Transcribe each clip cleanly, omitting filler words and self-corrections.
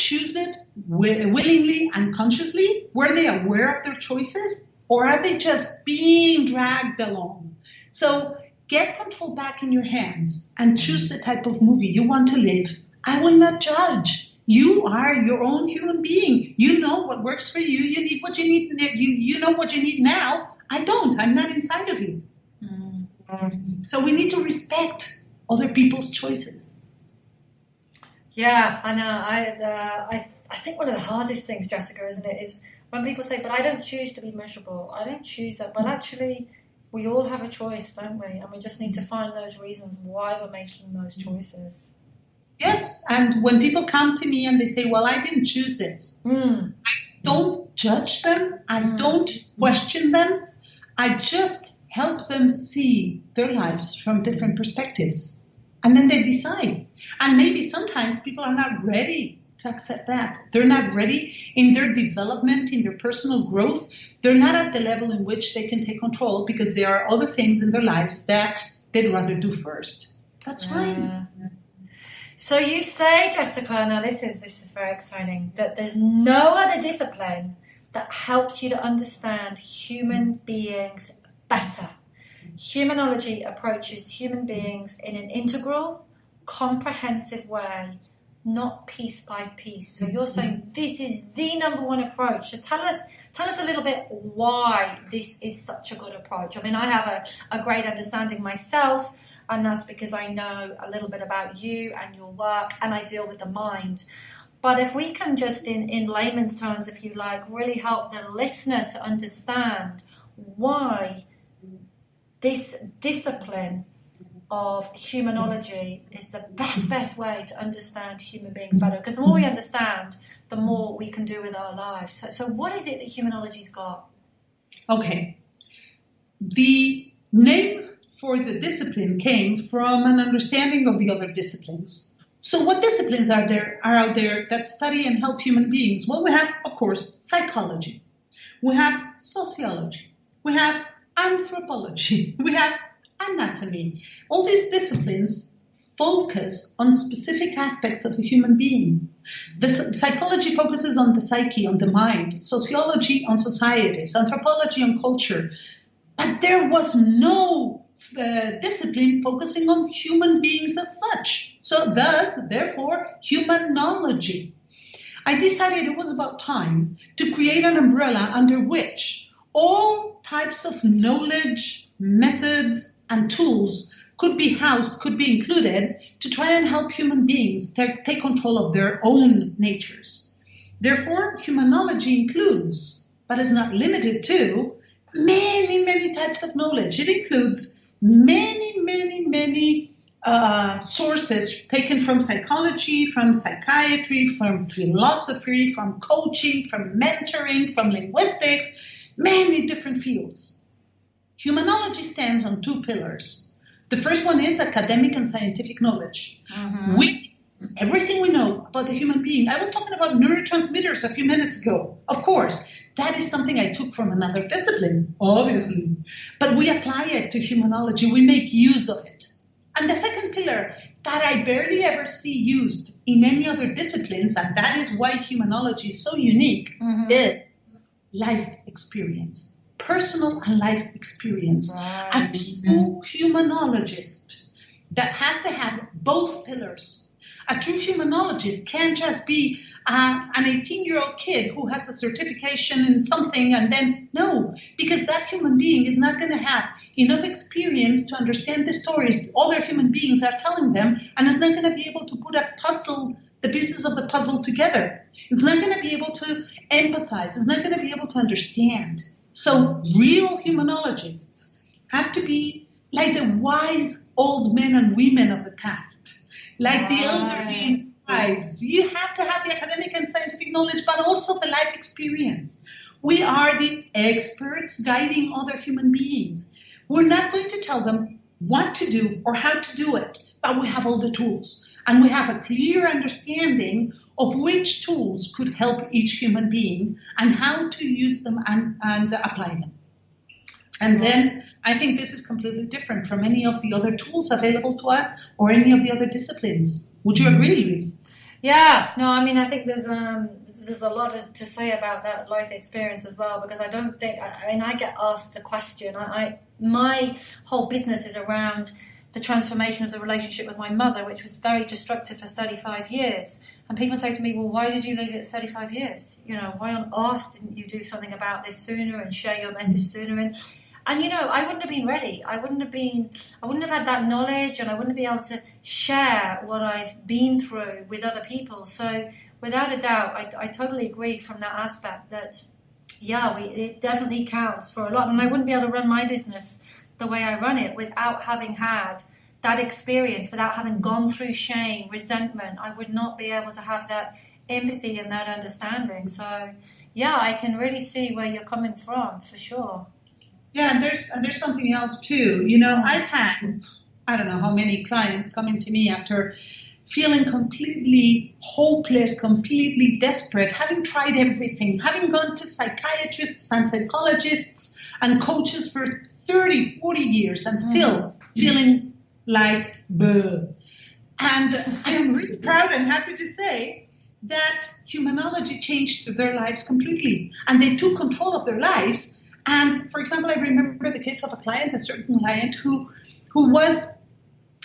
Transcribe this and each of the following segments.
choose it willingly and consciously? Were they aware of their choices? Or are they just being dragged along? So get control back in your hands and choose the type of movie you want to live. I will not judge. You are your own human being. You know what works for you. You need what you need. You know what you need now. I don't. I'm not inside of you. So we need to respect other people's choices. Yeah, I know. I think one of the hardest things, Jessica, isn't it, is when people say, but I don't choose to be miserable. I don't choose that. Well, actually, we all have a choice, don't we? And we just need to find those reasons why we're making those choices. Yes, and when people come to me and they say, well, I didn't choose this, I don't judge them. I don't question them. I just help them see their lives from different perspectives. And then they decide. And maybe sometimes people are not ready to accept that. They're not ready in their development, in their personal growth. They're not at the level in which they can take control because there are other things in their lives that they'd rather do first. That's fine. So you say, Jessica, now this is very exciting, that there's no other discipline that helps you to understand human beings better. Humanology approaches human beings in an integral, comprehensive way, not piece by piece. So you're saying this is the number one approach. So tell us a little bit why this is such a good approach. I mean, I have a great understanding myself, and that's because I know a little bit about you and your work, and I deal with the mind. But if we can just, in layman's terms, if you like, really help the listener to understand why this discipline of humanology is the best way to understand human beings better. Because the more we understand, the more we can do with our lives. So what is it that humanology's got? Okay. The name for the discipline came from an understanding of the other disciplines. So what disciplines are out there that study and help human beings? Well, we have, of course, psychology. We have sociology. We have anthropology. We have anatomy. All these disciplines focus on specific aspects of the human being. The psychology focuses on the psyche, on the mind. Sociology on societies. Anthropology on culture. But there was no discipline focusing on human beings as such. So therefore, humanology. I decided it was about time to create an umbrella under which all types of knowledge, methods, and tools could be housed, could be included to try and help human beings take control of their own natures. Therefore, humanology includes, but is not limited to, many types of knowledge. It includes many sources taken from psychology, from psychiatry, from philosophy, from coaching, from mentoring, from linguistics, many different fields. Humanology stands on two pillars. The first one is academic and scientific knowledge. With everything we know about the human being. I was talking about neurotransmitters a few minutes ago. Of course, that is something I took from another discipline, obviously. But we apply it to humanology. We make use of it. And the second pillar that I barely ever see used in any other disciplines, and that is why humanology is so unique, is life experience. Personal and life experience. Right. A true humanologist that has to have both pillars. A true humanologist can't just be an 18-year-old kid who has a certification in something and then, no, because that human being is not going to have enough experience to understand the stories other human beings are telling them, and is not going to be able to put the pieces of the puzzle together. It's not going to be able to empathize. It's not going to be able to understand. So real humanologists have to be like the wise old men and women of the past, like the elderly in tribes. You have to have the academic and scientific knowledge, but also the life experience. We are the experts guiding other human beings. We're not going to tell them what to do or how to do it, but we have all the tools. And we have a clear understanding of which tools could help each human being and how to use them and apply them. And then I think this is completely different from any of the other tools available to us or any of the other disciplines. Would you agree, Louise? Yeah, no, I mean, I think there's a lot to say about that life experience as well, because I don't think, I mean, I get asked a question. My whole business is around the transformation of the relationship with my mother, which was very destructive for 35 years. And people say to me, well, why did you leave it at 35 years? You know, why on earth didn't you do something about this sooner and share your message sooner? And you know, I wouldn't have been ready. I wouldn't have had that knowledge, and I wouldn't be able to share what I've been through with other people. So without a doubt, I totally agree from that aspect that, yeah, it definitely counts for a lot. And I wouldn't be able to run my business the way I run it without having had that experience, without having gone through shame, resentment. I would not be able to have that empathy and that understanding. So, yeah, I can really see where you're coming from, for sure. Yeah, and there's something else too. You know, I've had, I don't know how many clients coming to me after feeling completely hopeless, completely desperate, having tried everything, having gone to psychiatrists and psychologists and coaches for 30, 40 years and still feeling like bleh. And I am really proud and happy to say that Humanology changed their lives completely, and they took control of their lives. And for example, I remember the case of a certain client who was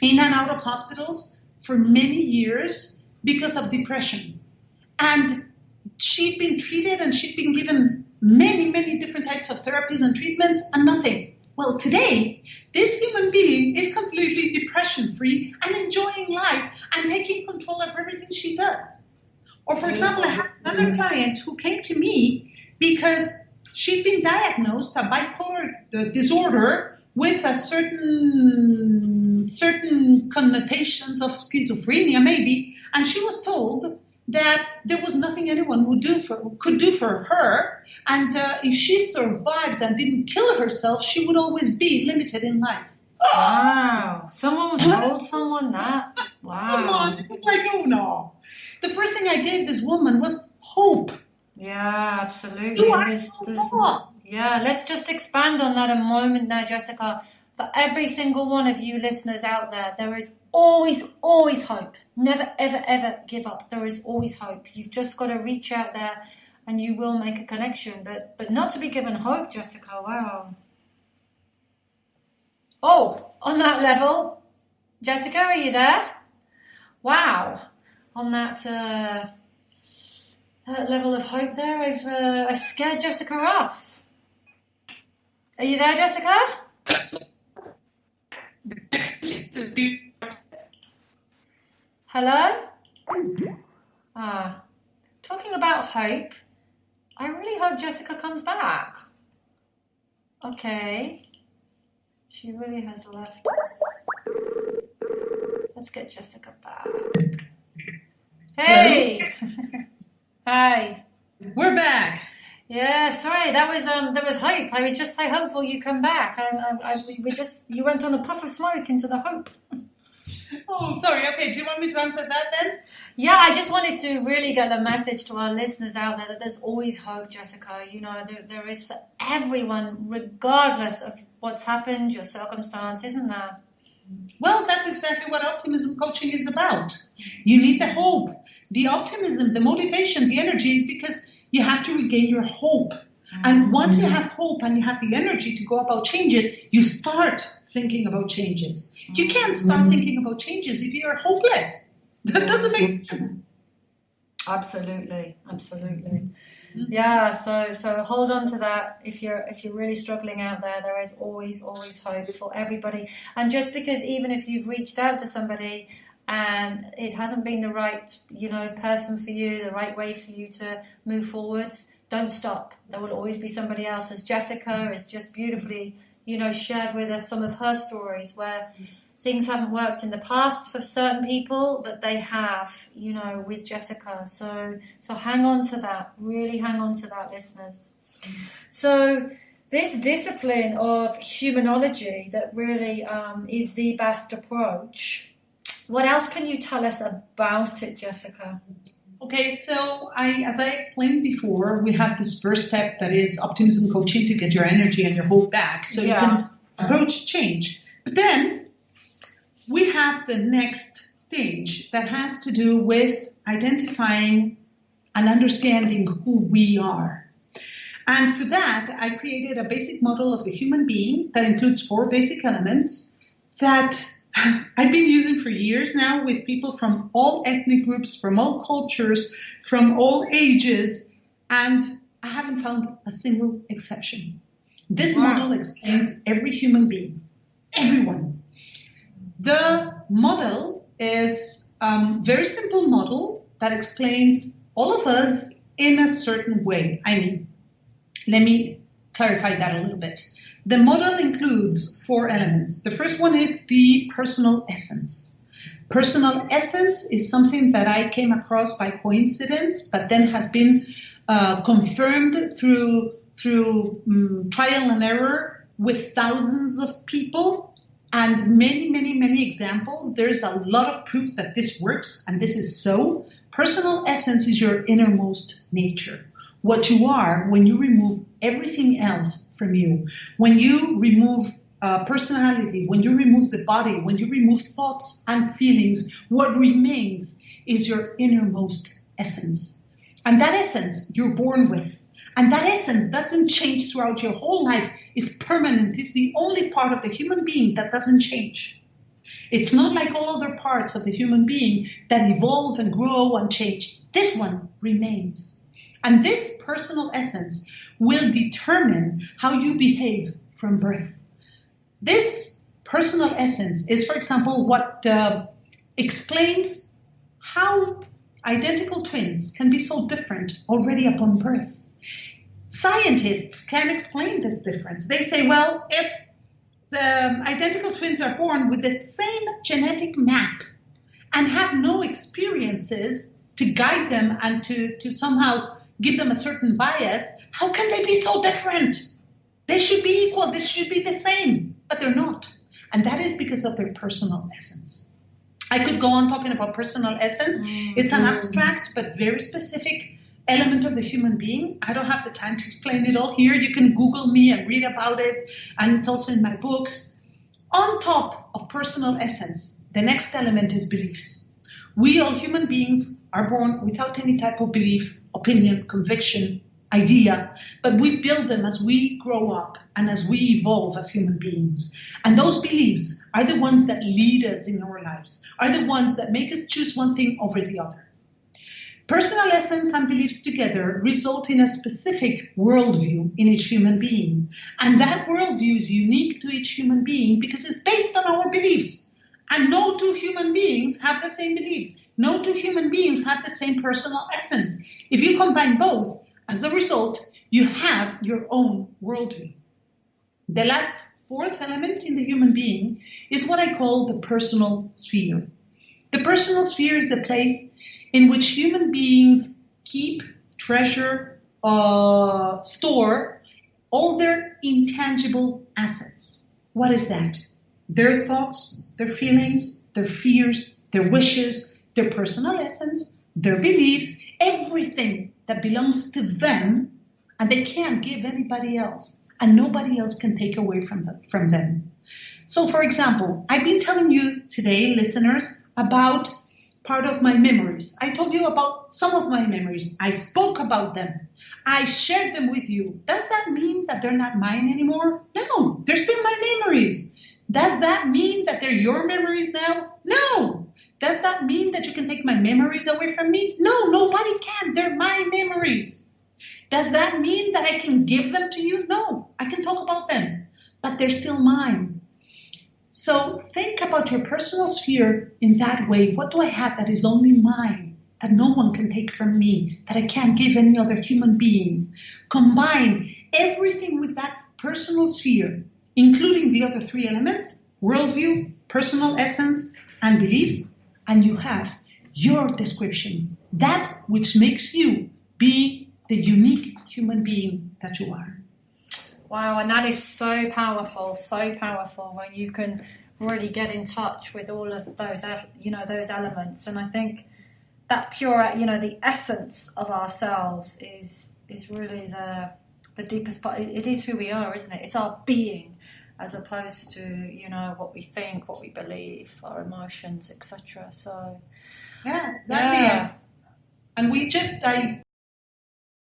in and out of hospitals for many years because of depression. And she'd been treated and she'd been given many, many different types of therapies and treatments and nothing. Well, today, this human being is completely depression-free and enjoying life and taking control of everything she does. Or, for example, I had another client who came to me because she'd been diagnosed a bipolar disorder with a certain connotations of schizophrenia, maybe, and she was told that there was nothing anyone could do for her, and if she survived and didn't kill herself, she would always be limited in life. Wow! Someone told someone that? Wow! Come on, it's like, oh no. The first thing I gave this woman was hope. Yeah, absolutely. You are so lost. Yeah, let's just expand on that a moment now, Jessica. For every single one of you listeners out there is always, always hope. Never, ever, ever give up. There is always hope. You've just got to reach out there and you will make a connection. But not to be given hope, Jessica. Wow. Oh, on that level, Jessica, are you there? Wow. On that level of hope there, I've scared Jessica off. Are you there, Jessica? Hello? Talking about hope, I really hope Jessica comes back. Okay. She really has left us. Let's get Jessica back. Hey! Hi. We're back. Yeah, sorry, there was hope. I was just so hopeful you come back. You went on a puff of smoke into the hope. Oh, sorry. Okay, do you want me to answer that then? Yeah, I just wanted to really get a message to our listeners out there that there's always hope, Jessica. You know, there is for everyone, regardless of what's happened, your circumstance, isn't there? Well, that's exactly what Optimism Coaching is about. You need the hope, the optimism, the motivation, the energy is because you have to regain your hope. And once you have hope and you have the energy to go about changes, you start thinking about changes. You can't start thinking about changes if you're hopeless. That doesn't make sense. Absolutely. Yeah, so hold on to that. If you're really struggling out there, there is always hope for everybody. And just because even if you've reached out to somebody and it hasn't been the right, person for you, the right way for you to move forwards, don't stop. There will always be somebody else. As Jessica has just beautifully, shared with us some of her stories where things haven't worked in the past for certain people, but they have, with Jessica. So hang on to that. Really hang on to that, listeners. So this discipline of humanology that really is the best approach. What else can you tell us about it, Jessica? Okay, so as I explained before, we have this first step that is optimism coaching to get your energy and your hope back so you can approach change. But then we have the next stage that has to do with identifying and understanding who we are. And for that, I created a basic model of the human being that includes 4 basic elements that I've been using for years now with people from all ethnic groups, from all cultures, from all ages, and I haven't found a single exception. This model explains every human being, everyone. The model is a very simple model that explains all of us in a certain way. I mean, let me clarify that a little bit. The model includes 4 elements. The first one is the personal essence. Personal essence is something that I came across by coincidence, but then has been confirmed through trial and error with thousands of people and many examples. There's a lot of proof that this works, and this is so. Personal essence is your innermost nature. What you are when you remove everything else from you. When you remove personality, when you remove the body, when you remove thoughts and feelings, what remains is your innermost essence. And that essence you're born with. And that essence doesn't change throughout your whole life. It's permanent. It's the only part of the human being that doesn't change. It's not like all other parts of the human being that evolve and grow and change. This one remains. And this personal essence will determine how you behave from birth. This personal essence is, for example, what explains how identical twins can be so different already upon birth. Scientists can explain this difference. They say, well, if the identical twins are born with the same genetic map and have no experiences to guide them and to somehow give them a certain bias, how can they be so different? They should be equal. This should be the same, but they're not. And that is because of their personal essence. I could go on talking about personal essence. It's an abstract but very specific element of the human being. I don't have the time to explain it all here. You can Google me and read about it, and it's also in my books. On top of personal essence, the next element is beliefs. We all human beings are born without any type of belief, opinion, conviction, idea, but we build them as we grow up and as we evolve as human beings. And those beliefs are the ones that lead us in our lives, are the ones that make us choose one thing over the other. Personal essence and beliefs together result in a specific worldview in each human being. And that worldview is unique to each human being because it's based on our beliefs. And no 2 human beings have the same beliefs. No 2 human beings have the same personal essence. If you combine both, as a result, you have your own worldview. The last 4th element in the human being is what I call the personal sphere. The personal sphere is the place in which human beings keep, treasure, store all their intangible assets. What is that? Their thoughts, their feelings, their fears, their wishes, their personal essence, their beliefs, everything that belongs to them, and they can't give anybody else, and nobody else can take away from them. So, for example, I've been telling you today, listeners, about part of my memories. I told you about some of my memories. I spoke about them. I shared them with you. Does that mean that they're not mine anymore? No, they're still my memories. Does that mean that they're your memories now? No. Does that mean that you can take my memories away from me? No, nobody can. They're my memories. Does that mean that I can give them to you? No, I can talk about them, but they're still mine. So think about your personal sphere in that way. What do I have that is only mine, that no one can take from me, that I can't give any other human being? Combine everything with that personal sphere, including the other 3 elements, worldview, personal essence, and beliefs, and you have your description, that which makes you be the unique human being that you are. Wow, and that is so powerful when you can really get in touch with all of those, those elements. And I think that pure, the essence of ourselves is really the deepest part. It is who we are, isn't it? It's our being, as opposed to, what we think, what we believe, our emotions, etc. So, yeah, exactly. Yeah. And I